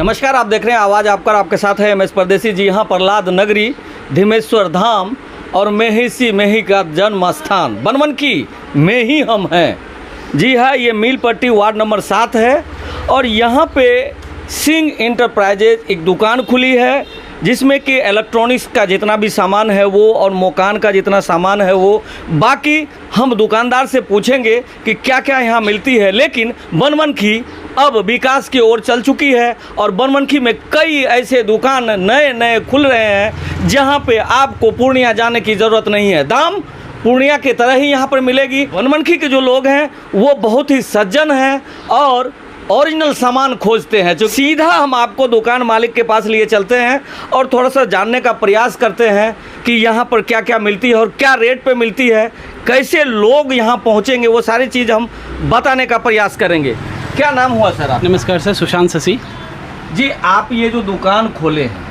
नमस्कार, आप देख रहे हैं आवाज़ आपका, आपके साथ है MS परदेसी। जी हाँ, प्रहलाद नगरी, धीमेश्वर धाम और मेहिसी मेही का जन्म स्थान बनमनखी में ही हम हैं। जी हाँ, ये मील पट्टी वार्ड नंबर 7 है और यहाँ पे सिंह इंटरप्राइजेज एक दुकान खुली है जिसमें कि इलेक्ट्रॉनिक्स का जितना भी सामान है वो और मकान का जितना सामान है वो। बाकी हम दुकानदार से पूछेंगे कि क्या क्या यहाँ मिलती है। लेकिन बनमनखी अब विकास की ओर चल चुकी है और बनमनखी में कई ऐसे दुकान नए नए खुल रहे हैं जहाँ पे आपको पूर्णिया जाने की ज़रूरत नहीं है। दाम पूर्णिया की तरह ही यहाँ पर मिलेगी। बनमनखी के जो लोग हैं वो बहुत ही सज्जन हैं और ओरिजिनल सामान खोजते हैं। जो सीधा हम आपको दुकान मालिक के पास लिए चलते हैं और थोड़ा सा जानने का प्रयास करते हैं कि यहाँ पर क्या क्या मिलती है और क्या रेट पे मिलती है, कैसे लोग यहाँ पहुँचेंगे, वो सारी चीज़ हम बताने का प्रयास करेंगे। क्या नाम हुआ सर आप? नमस्कार सर, सुशांत शशि जी। आप ये जो दुकान खोले हैं,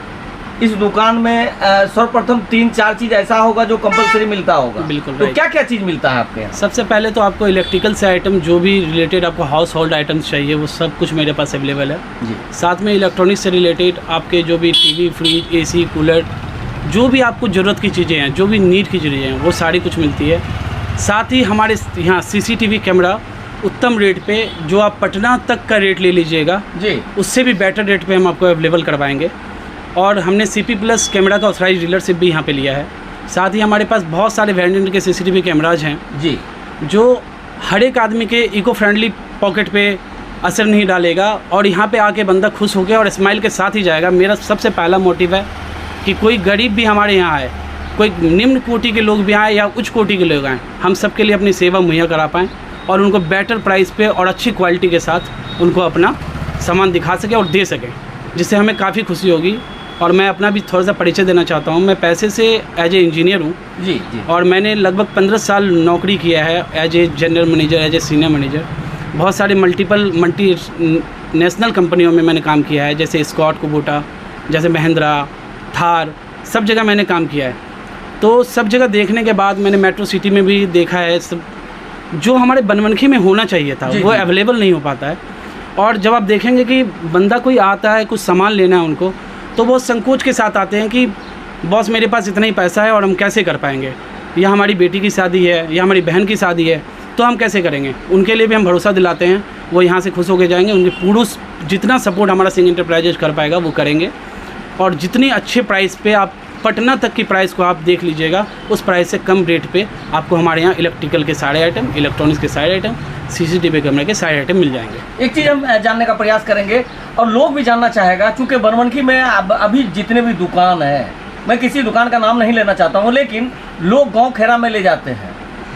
इस दुकान में सर्वप्रथम 3-4 चीज़ ऐसा होगा जो कंपलसरी मिलता होगा। बिल्कुल। तो क्या क्या चीज़ मिलता है आपके यहाँ? सबसे पहले तो आपको इलेक्ट्रिकल से आइटम जो भी रिलेटेड आपको हाउस होल्ड आइटम्स चाहिए वो सब कुछ मेरे पास अवेलेबल है जी। साथ में इलेक्ट्रॉनिक्स से रिलेटेड आपके जो भी टीवी, फ्रिज, एसी, कूलर, जो भी आपको ज़रूरत की चीज़ें हैं, जो भी नीड की चीज़ें हैं, वो सारी कुछ मिलती है। साथ ही हमारे यहाँ CCTV कैमरा उत्तम रेट पे, जो आप पटना तक का रेट ले लीजिएगा जी, उससे भी बेटर रेट पे हम आपको अवेलेबल करवाएंगे। और हमने CP+ कैमरा का ऑथराइज डीलरशिप भी यहाँ पे लिया है। साथ ही हमारे पास बहुत सारे वेरिएंट के CCTV कैमराज हैं जी, जो हर एक आदमी के इको फ्रेंडली पॉकेट पे असर नहीं डालेगा और यहाँ पे आके बंदा खुश हो गया और स्माइल के साथ ही जाएगा। मेरा सबसे पहला मोटिव है कि कोई गरीब भी हमारे यहाँ आए, कोई निम्न कोटि के लोग भी आए या उच्च कोटि के लोग आएँ, हम सबके लिए अपनी सेवा मुहैया करा पाएँ और उनको बेटर प्राइस पे और अच्छी क्वालिटी के साथ उनको अपना सामान दिखा सकें और दे सकें, जिससे हमें काफ़ी खुशी होगी। और मैं अपना भी थोड़ा सा परिचय देना चाहता हूँ। मैं पैसे से एज ए इंजीनियर हूँ जी जी, और मैंने लगभग 15 साल नौकरी किया है as a general manager, as a senior manager. बहुत सारे मल्टी नेशनल कंपनियों में मैंने काम किया है, जैसे स्कॉट, कुबोटा, जैसे महिंद्रा, थार, सब जगह मैंने काम किया है। तो सब जगह देखने के बाद मैंने मेट्रो सिटी में भी देखा है, सब जो हमारे बनमनखी में होना चाहिए था वो अवेलेबल नहीं हो पाता है। और जब आप देखेंगे कि बंदा कोई आता है, कुछ सामान लेना है उनको, तो वो संकोच के साथ आते हैं कि बॉस मेरे पास इतना ही पैसा है और हम कैसे कर पाएंगे, या हमारी बेटी की शादी है या हमारी बहन की शादी है तो हम कैसे करेंगे। उनके लिए भी हम भरोसा दिलाते हैं, वो यहाँ से खुश होकर जाएंगे। उनके पूरा जितना सपोर्ट हमारा सिंह इंटरप्राइजेज कर पाएगा वो करेंगे। और जितनी अच्छे प्राइस पे आप पटना तक की प्राइस को आप देख लीजिएगा, उस प्राइस से कम रेट पे आपको हमारे यहाँ इलेक्ट्रिकल के सारे आइटम, इलेक्ट्रॉनिक्स के सारे आइटम, CCTV कैमरे के सारे आइटम मिल जाएंगे। एक चीज़ हम जानने का प्रयास करेंगे और लोग भी जानना चाहेगा, चूँकि बनमनखी में अभी जितने भी दुकान हैं, मैं किसी दुकान का नाम नहीं लेना चाहता हूँ, लेकिन लोग गाँव खेरा में ले जाते हैं,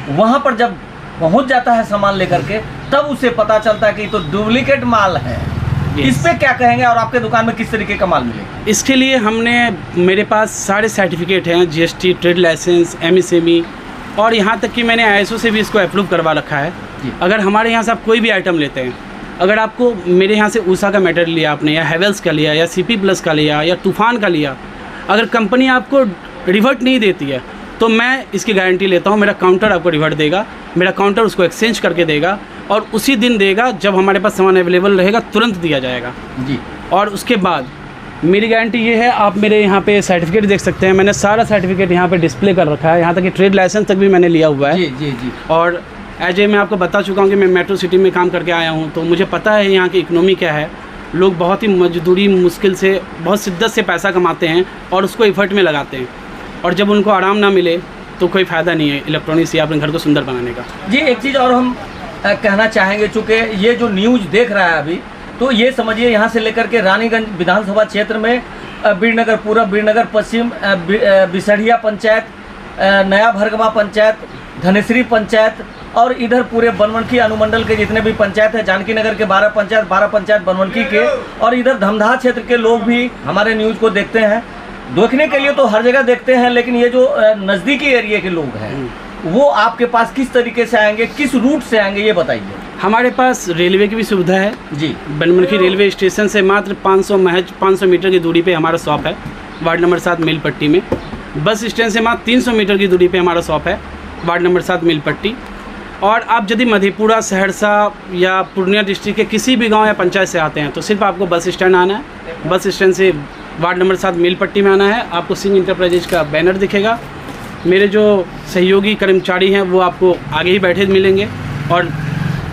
वहाँ पर जब पहुँच जाता है सामान लेकर के, तब उसे पता चलता है कि तो डुप्लीकेट माल है। इस पे क्या कहेंगे और आपके दुकान में किस तरीके का माल मिलेगा? इसके लिए मेरे पास सारे सर्टिफिकेट हैं, GST, ट्रेड लाइसेंस, MSME, और यहाँ तक कि मैंने ISO से भी इसको अप्रूव करवा रखा है। अगर हमारे यहाँ से आप कोई भी आइटम लेते हैं, अगर आपको मेरे यहाँ से ऊषा का मटेरियल लिया आपने, या हेवेल्स का लिया, या CP+ का लिया, या तूफान का लिया, अगर कंपनी आपको रिवर्ट नहीं देती है तो मैं इसकी गारंटी लेता हूँ, मेरा काउंटर आपको रिवर्ट देगा, मेरा काउंटर उसको एक्सचेंज करके देगा और उसी दिन देगा जब हमारे पास सामान अवेलेबल रहेगा, तुरंत दिया जाएगा जी। और उसके बाद मेरी गारंटी ये है, आप मेरे यहाँ पे सर्टिफिकेट देख सकते हैं, मैंने सारा सर्टिफिकेट यहाँ पे डिस्प्ले कर रखा है, यहाँ तक कि ट्रेड लाइसेंस तक भी मैंने लिया हुआ है जी जी जी। और एज ए मैं आपको बता चुका हूँ कि मैं मेट्रो सिटी में काम करके आया हूँ, तो मुझे पता है यहाँ की इकोनॉमी क्या है। लोग बहुत ही मजदूरी मुश्किल से, बहुत शिद्दत से पैसा कमाते हैं और उसको एफर्ट में लगाते हैं, और जब उनको आराम ना मिले तो कोई फ़ायदा नहीं है इलेक्ट्रॉनिक्स या अपने घर को सुंदर बनाने का जी। एक चीज़ और हम कहना चाहेंगे, चूँकि ये जो न्यूज़ देख रहा है अभी, तो ये समझिए यहाँ से लेकर के रानीगंज विधानसभा क्षेत्र में बीरनगर पूर्व, बीरनगर पश्चिम, बिसढ़िया पंचायत, नया भरगवा पंचायत, धनेश्वरी पंचायत और इधर पूरे बनमनखी अनुमंडल के जितने भी पंचायत है, जानकी नगर के 12 पंचायत बनमनखी के, और इधर धमदाहा क्षेत्र के लोग भी हमारे न्यूज़ को देखते हैं। देखने के लिए तो हर जगह देखते हैं, लेकिन ये जो नज़दीकी एरिया के लोग हैं वो आपके पास किस तरीके से आएंगे, किस रूट से आएंगे, ये बताइए। हमारे पास रेलवे की भी सुविधा है जी। बनमनखी रेलवे स्टेशन से मात्र 500 मीटर की दूरी पे हमारा शॉप है, वार्ड नंबर 7 मील पट्टी में। बस स्टैंड से मात्र 300 मीटर की दूरी पे हमारा शॉप है, वार्ड नंबर 7 मील पट्टी। और आप यदि मधेपुरा, सहरसा या पूर्णिया डिस्ट्रिक्ट के किसी भी गांव या पंचायत से आते हैं तो सिर्फ आपको बस स्टैंड आना है। बस स्टैंड से वार्ड नंबर 7 मील पट्टी में आना है। आपको सिंह इंटरप्राइजेज का बैनर दिखेगा। मेरे जो सहयोगी कर्मचारी हैं वो आपको आगे ही बैठे मिलेंगे, और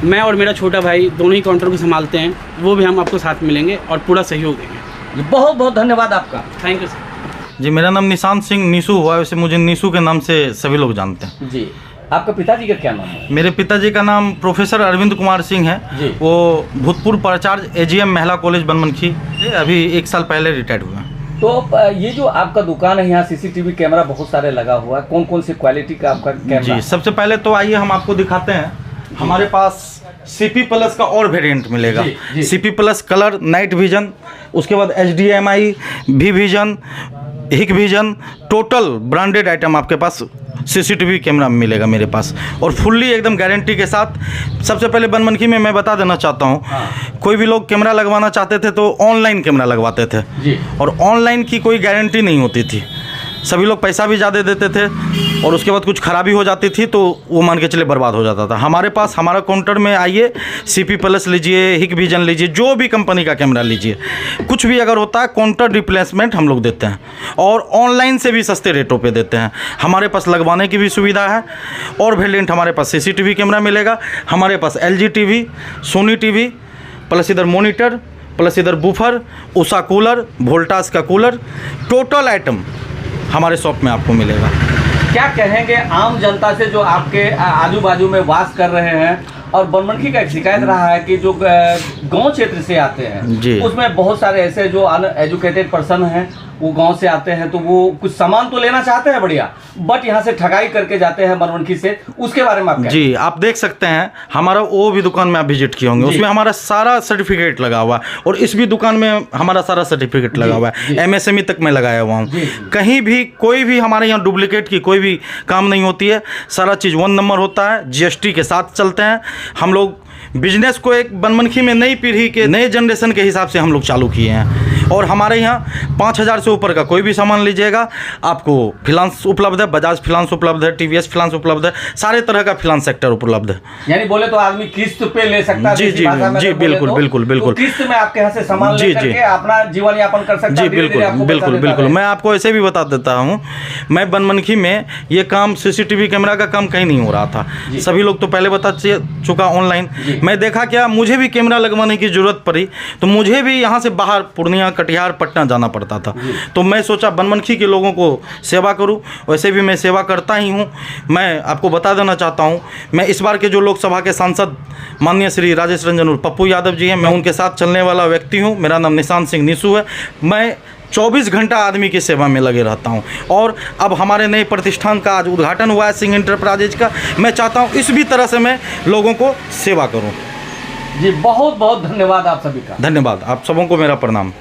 मैं और मेरा छोटा भाई दोनों ही काउंटर को संभालते हैं, वो भी हम आपको साथ मिलेंगे और पूरा सहयोग देंगे। बहुत बहुत धन्यवाद आपका। Thank you sir. जी, मेरा नाम निशांत सिंह नीसू हुआ है, वैसे मुझे नीसू के नाम से सभी लोग जानते हैं। जी, आपका पिताजी का क्या नाम है? मेरे पिताजी का नाम प्रोफेसर अरविंद कुमार सिंह है। जी। वो भूतपूर्व प्राचार्य एजीएम महिला कॉलेज बनमनखी, अभी 1 साल पहले रिटायर्ड हुए हैं। तो ये जो आपका दुकान है, यहाँ सीसीटीवी कैमरा बहुत सारे लगा हुआ है, कौन कौन सी क्वालिटी का आपका कैमरा जी, है? सबसे पहले तो आइए हम आपको दिखाते हैं। हमारे पास CP प्लस का और वेरिएंट मिलेगा। जी, जी। CP plus colour, night vision, उसके बाद HDMI, भी विजन, हिक विजन, टोटल ब्रांडेड आइटम आपके पास CCTV कैमरा मिलेगा मेरे पास, और फुल्ली एकदम गारंटी के साथ। सबसे पहले बनमनखी में मैं बता देना चाहता हूँ, कोई भी लोग कैमरा लगवाना चाहते थे तो ऑनलाइन कैमरा लगवाते थे, जी। और ऑनलाइन की कोई गारंटी नहीं होती थी। सभी लोग पैसा भी ज़्यादा देते थे, और उसके बाद कुछ खराबी हो जाती थी तो वो मान के चले बर्बाद हो जाता था। हमारे पास, हमारा काउंटर में आइए, CP प्लस लीजिए, हिक विजन लीजिए, जो भी कंपनी का कैमरा लीजिए, कुछ भी अगर होता है काउंटर रिप्लेसमेंट हम लोग देते हैं, और ऑनलाइन से भी सस्ते रेटों पे देते हैं। हमारे पास लगवाने की भी सुविधा है। और वेरिएंट हमारे पास CCTV कैमरा मिलेगा, हमारे पास LG TV, Sony TV, plus इधर मोनीटर, प्लस इधर बूफर, उषा कूलर, वोल्टास का कूलर, टोटल आइटम हमारे शॉप में आपको मिलेगा। क्या कहेंगे आम जनता से जो आपके आजू बाजू में वास कर रहे हैं? और बनमनखी का एक शिकायत रहा है कि जो गांव क्षेत्र से आते हैं, जी। उसमें बहुत सारे ऐसे जो अनएजुकेटेड पर्सन हैं, वो गांव से आते हैं तो वो कुछ सामान तो लेना चाहते हैं बढ़िया, बट यहाँ से ठगाई करके जाते हैं बनमनखी से। उसके बारे में आप क्या? जी, आप देख सकते हैं हमारा वो भी दुकान में आप विजिट किए होंगे, उसमें हमारा सारा सर्टिफिकेट लगा हुआ है, और इस भी दुकान में हमारा सारा सर्टिफिकेट लगा हुआ है, MSME तक मैं लगाया हुआ हूँ। कहीं भी कोई भी हमारे यहाँ डुप्लीकेट की कोई भी काम नहीं होती है। सारा चीज़ 1 नंबर होता है, GST के साथ चलते हैं हम लोग। बिजनेस को एक बनमनखी में नई पीढ़ी के, नए जनरेशन के हिसाब से हम लोग चालू किए हैं, और हमारे यहाँ 5,000 से ऊपर का कोई भी सामान लीजिएगा आपको फाइनेंस उपलब्ध है। बजाज फाइनेंस उपलब्ध है, TVS फाइनेंस उपलब्ध है, सारे तरह का फाइनेंस सेक्टर उपलब्ध है। यानी बोले तो आदमी किस्त पे ले सकता है। जी, देसी जी, भाषा में जी, अगर बोले बिल्कुल, तो, बिल्कुल, बिल्कुल। तो किस्त में आपके यहाँ से सामान जी, ले करके जी। अपना जीवन यापन कर सकता है। जी, धीरे-धीरे बिल्कुल, आपको बिल्कुल, पैसा देता बिल्कुल। है। मैं आपको ऐसे भी बता देता हूँ, मैं बनमनखी में ये काम CCTV कैमरा का काम कहीं नहीं हो रहा था। सभी लोग तो पहले बता चुका ऑनलाइन। मैं देखा क्या, मुझे भी कैमरा लगवाने की ज़रूरत पड़ी तो मुझे भी यहाँ से बाहर पूर्णिया, कटिहार, पटना जाना पड़ता था। तो मैं सोचा बनमनखी के लोगों को सेवा करूं। वैसे भी मैं सेवा करता ही हूं। मैं आपको बता देना चाहता हूं, मैं इस बार के जो लोकसभा के सांसद माननीय श्री राजेश रंजन और पप्पू यादव जी हैं, मैं उनके साथ चलने वाला व्यक्ति हूं। मेरा नाम निशांत सिंह नीसू है। मैं 24 घंटा आदमी की सेवा में लगे रहता हूं, और अब हमारे नए प्रतिष्ठान का आज उद्घाटन हुआ है सिंह इंटरप्राइजेज का। मैं चाहता हूँ इस भी तरह से मैं लोगों को सेवा करूँ। जी, बहुत बहुत धन्यवाद आप सभी का। धन्यवाद, आप सबों को मेरा प्रणाम।